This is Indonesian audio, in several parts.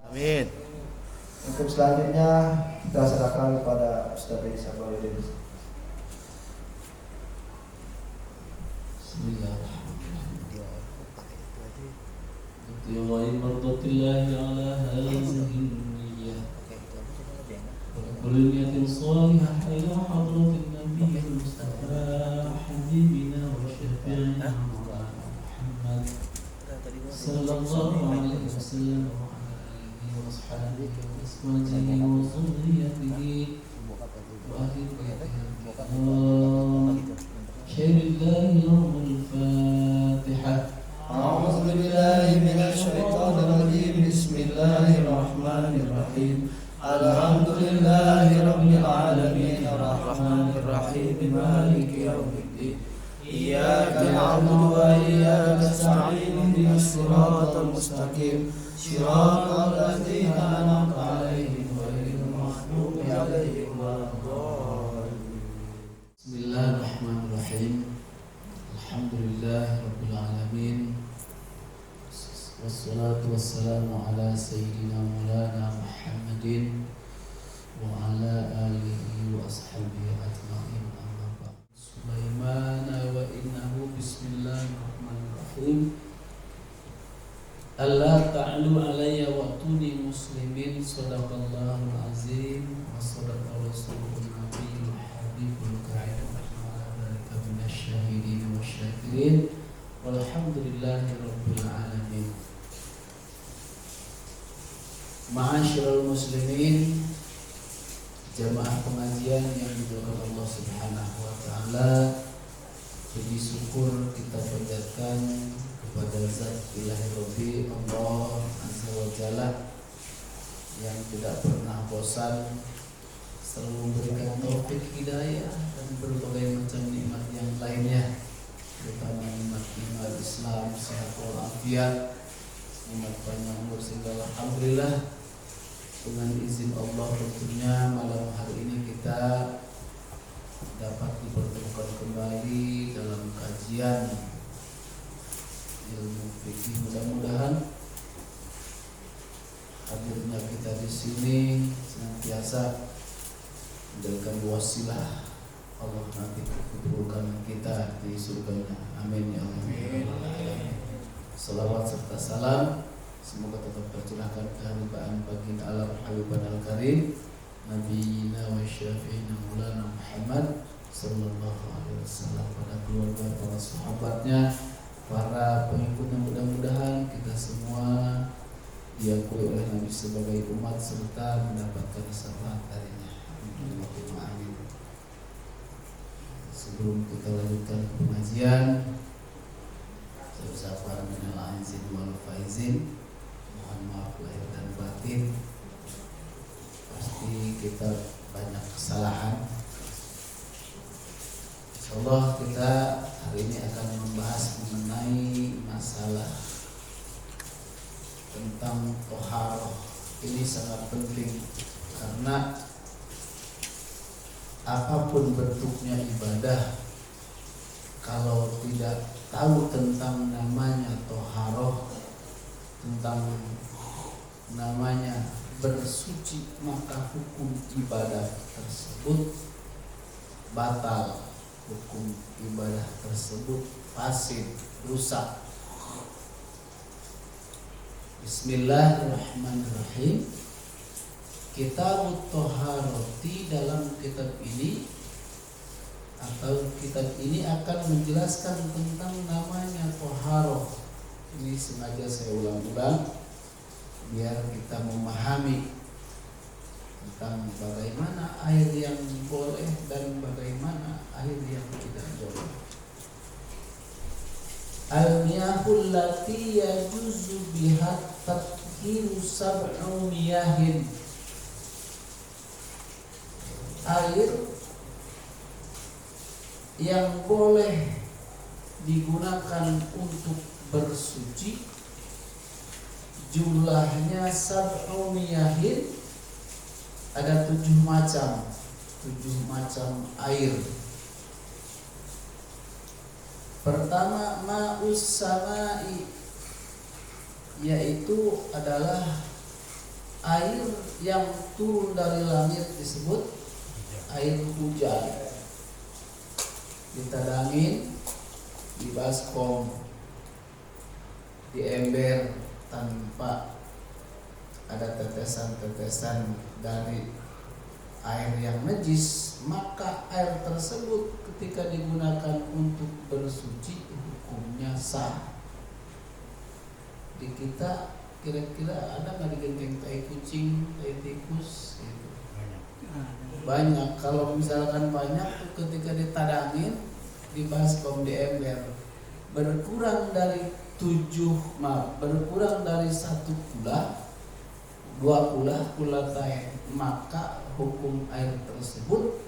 Amin. Untuk selanjutnya kita serahkan kepada Ustaz Edi Sabaludin. ابتغاء مرضات الله على هذه النية وكل نية صالحة إلى حضرة النبي المصطفى حبيبنا وشفيعنا محمد صلى الله عليه وسلم وعلى آله وأصحابه وأزواجه وذريته وأهل بيته الكرام. شهد الله لهم الفاتحة. أعوذ بالله من الشيطان الرجيم. بسم الله الرحمن الرحيم. الحمد لله رب العالمين الرحمن الرحيم مالك يوم الدين. إياك نعبد وإياك نستعين اهدنا الصراط المستقيم صراط الذين أنعمت عليهم غير المغضوب عليهم ولا الضالين. بسم الله الرحمن الرحيم. الحمد لله رب العالمين والصلاة والسلام على سيدنا مولانا محمد وعلى آله وأصحابه أجمعين. أما بعد. سليمان وإنه بسم الله الرحمن الرحيم. ألا تعلوا علي وأتوني مسلمين. صدق الله العظيم وصدق رسوله النبي الحبيب الكريم من الشاهدين والشاكرين والحمد لله رب العالمين. Ma'asyiral muslimin, jamaah pengajian yang dimuliakan Allah Subhanahu wa taala, puji syukur kita panjatkan kepada Zat Ilahi Rabbi Allah Azza wa Jalla yang tidak pernah bosan, selalu memberikan taufik hidayah dan berbagai macam nikmat yang lainnya, terutama nikmat Islam, sehat walafiat, nikmat panjang umur, sehingga alhamdulillah dengan izin Allah tentunya malam hari ini kita dapat dipertemukan kembali dalam kajian ilmu fikih. Mudah-mudahan hadirnya kita di sini senantiasa menjadikan wasilah Allah nanti kebaikan kita di surganya. Amin ya Allah. Salawat serta salam semoga tetap tercurahkan kehadiran baginda alam Habiban al-Karim Nabiina wa Syafi'ina Maulana Muhammad sallallahu alaihi wasallam, pada keluarga, para sahabatnya, para pengikutnya. Mudah-mudahan kita semua diakui oleh Nabi sebagai umat serta mendapatkan syafaat darinya. Amin. Sebelum kita lanjutkan pengajian, saya ucapkan minal aizin wal faizin, mohon maaf lahir dan batin. Pasti kita banyak kesalahan. Insyaallah kita hari ini akan membahas mengenai masalah tentang toharoh. Ini sangat penting karena apapun bentuknya ibadah, kalau tidak tahu tentang namanya toharoh, tentang namanya bersuci, maka hukum ibadah tersebut batal, hukum ibadah tersebut fasid, rusak. Bismillahirrahmanirrahim. Kitab Toharoti, dalam kitab ini atau kitab ini akan menjelaskan tentang namanya toharoh. Ini sengaja saya ulang-ulang biar kita memahami tentang bagaimana air yang boleh dan bagaimana air yang tidak boleh. Al-miyahul lati yajuzu biha tathiru sab'u miyahin. Air yang boleh digunakan untuk bersuci jumlahnya sab'u miyahin, ada 7 macam air. Pertama, ma'us samai, yaitu adalah yang turun dari langit disebut air hujan. Ditadangin, di baskom, di ember tanpa ada tetesan-tetesan dari air yang najis, maka air tersebut ketika digunakan untuk bersuci hukumnya sah. Di kita kira-kira ada nggak digenteng tai kucing, tai tikus? Gitu. Banyak. Kalau misalkan banyak, ketika ditadangin, di baskom, di ember, berkurang dari berkurang dari 1 kula, 2 kula taen, maka hukum air tersebut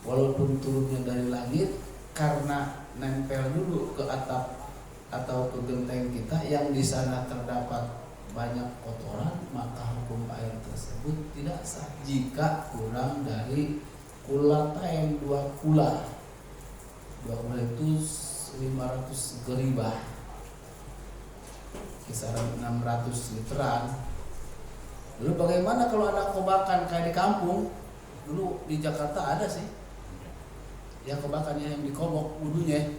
walaupun turunnya dari langit karena nempel dulu ke atap atau ke genteng kita yang di sana terdapat banyak kotoran, maka hukum air tersebut tidak sah jika kurang dari kula taen, 2 kula. 2 kula itu 500 geribah, kisaran 600 literan. Lalu bagaimana kalau ada kobakan kayak di kampung? Dulu di Jakarta ada sih, ya kobakannya yang dikobok wudhunya.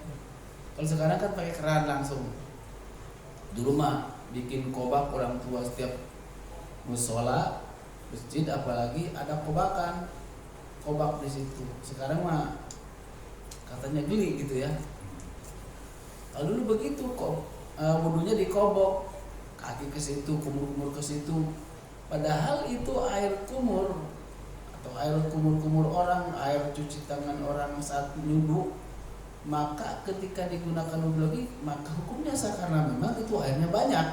Kalau sekarang kan pakai keran langsung. Dulu mah bikin kobak orang tua setiap musola, masjid, apalagi ada kobakan, kobak di situ. Sekarang mah katanya geli gitu ya. Kalau dulu begitu kok, wudhunya dikobok, kaki ke situ, kumur-kumur ke situ. Padahal itu air kumur atau air kumur-kumur orang, air cuci tangan orang saat nyudu. Maka ketika digunakan wudhu lagi, maka hukumnya sah karena memang itu airnya banyak.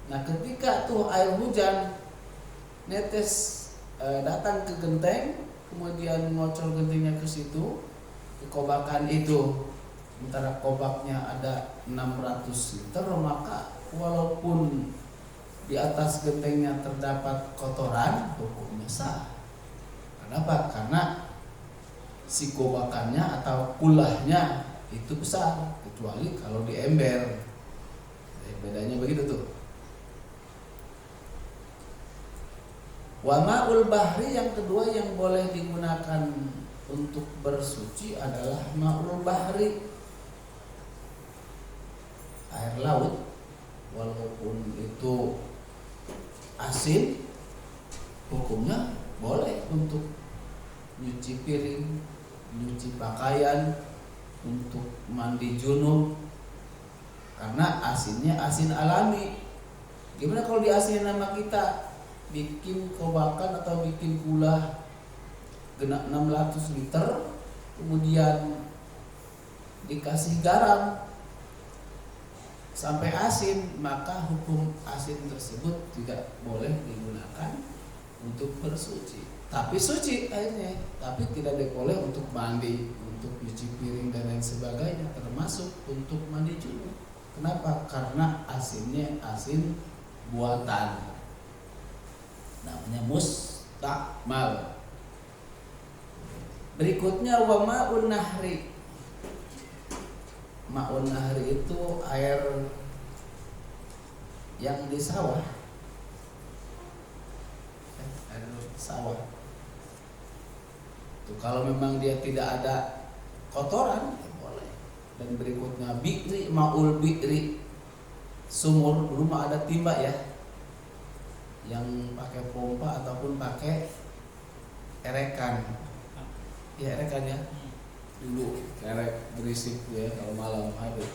Nah, ketika tuh air hujan netes datang ke genteng, kemudian ngocor gentengnya ke situ, ke kobakan itu, sementara kobaknya ada 600 liter, maka walaupun di atas gentengnya terdapat kotoran, hukumnya sah. Kenapa? Karena si kobakannya atau kulahnya itu besar, kecuali kalau di ember. Bedanya begitu tuh. Wa ma'ul bahri yang kedua yang boleh digunakan untuk bersuci adalah ma'ul bahri, air laut, walaupun itu asin, hukumnya boleh untuk nyuci piring, nyuci pakaian, untuk mandi junub, karena asinnya asin alami. Gimana kalau diasinin sama kita, bikin kobakan atau bikin gula genap 600 liter, kemudian dikasih garam sampai asin, maka hukum asin tersebut tidak boleh digunakan untuk bersuci. Tapi suci airnya, tapi tidak boleh untuk mandi, untuk cuci piring dan lain sebagainya, termasuk untuk mandi junub. Kenapa? Karena asinnya asin buatan, namanya mustakmal. Berikutnya wa ma'un nahri. Ma'un nahri itu air yang di sawah, air sawah. Tuh, kalau memang dia tidak ada kotoran, ya boleh. Dan berikutnya bi'ri, ma'ul bi'ri, sumur. Dulu mah ada timba ya, yang pakai pompa ataupun pakai erekan. Ya erekan ya. Dulu erek berisik ya kalau malam hari.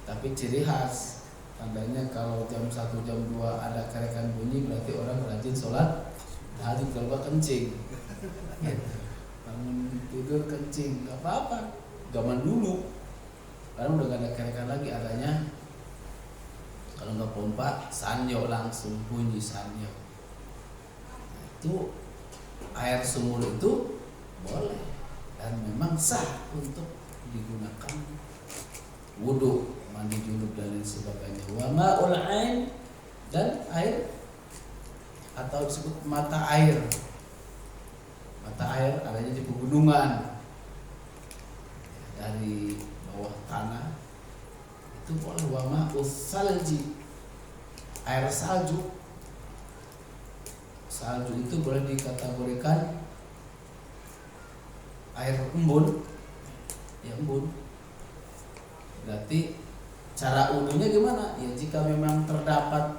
Tapi ciri khas, tandanya kalau jam 1 jam 2 ada kerekan bunyi, berarti orang rajin sholat tahajud, kalau kencing. Bangun tidur kencing, nggak apa-apa. Zaman dulu, karena udah gak ada kerekan lagi, adanya kalau nggak pompa sanyo, langsung bunyi sanyo. Itu air sumur itu boleh dan memang sah untuk digunakan wudhu, mandi junub dan lain sebagainya. Wa ma'ul ain, dan air atau disebut mata air. Mata air adanya di pegunungan, dari bawah tanah, itu boleh. Wa ma'us salji, air salju. salju itu boleh dikategorikan air embun, ya embun. Berarti cara wudunya gimana? Ya jika memang terdapat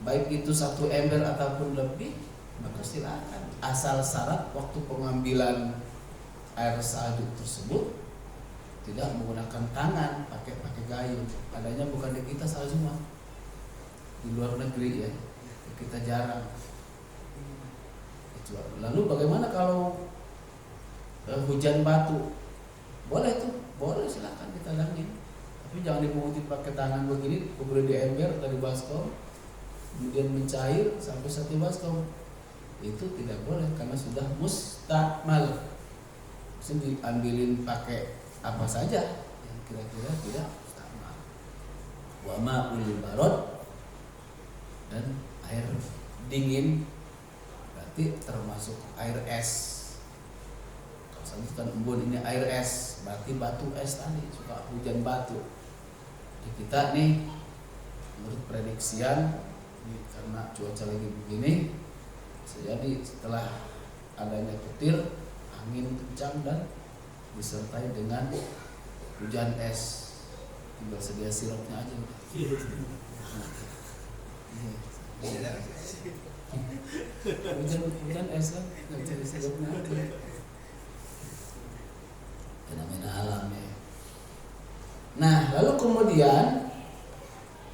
baik itu 1 ember ataupun lebih, maka silakan. Asal syarat waktu pengambilan air salju tersebut tidak menggunakan tangan, pakai gayung. Adanya bukan di kita salju mah, di luar negeri ya, kita jarang. Lalu bagaimana kalau hujan batu? Boleh tuh, boleh silakan ditadangin. Tapi jangan dipungutin pakai tangan begini, kemudian di ember dari baskom, kemudian mencair sampai 1 baskom. Itu tidak boleh karena sudah mustakmal. Bisa diambilin pakai apa saja yang kira-kira tidak mustakmal. Wa ma'ul barod, dan air dingin berarti termasuk air es. Kalau sebutkan embun ini air es, berarti batu es tadi, suka hujan batu. Di kita nih menurut prediksian ini karena cuaca lagi begini, jadi setelah adanya petir, angin kencang dan disertai dengan hujan es, tinggal sedia sirupnya aja. Hujan es kan, nggak jadi sirupnya aja. Fenomena alam ya. Nah, lalu kemudian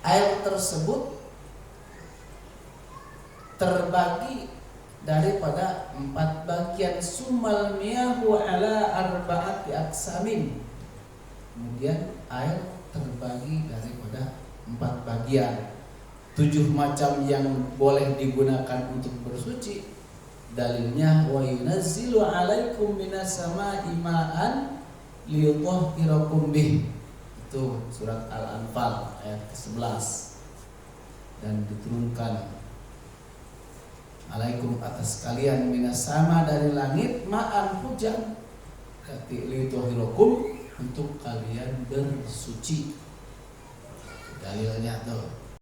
air tersebut terbagi daripada 4 bagian. Summal miyahu ala arba'ati aksamin. Kemudian air terbagi daripada 4 bagian. 7 macam yang boleh digunakan untuk bersuci. Dalilnya wa yunazzilu 'alaikum minas sama'i ma'an liyutahhirakum bih. Itu surat Al-Anfal ayat ke-11. Dan diturunkan alaikum atas kalian minas sama dari langit ma'an hujan liyutahhirakum untuk kalian bersuci. Dalilnya tuh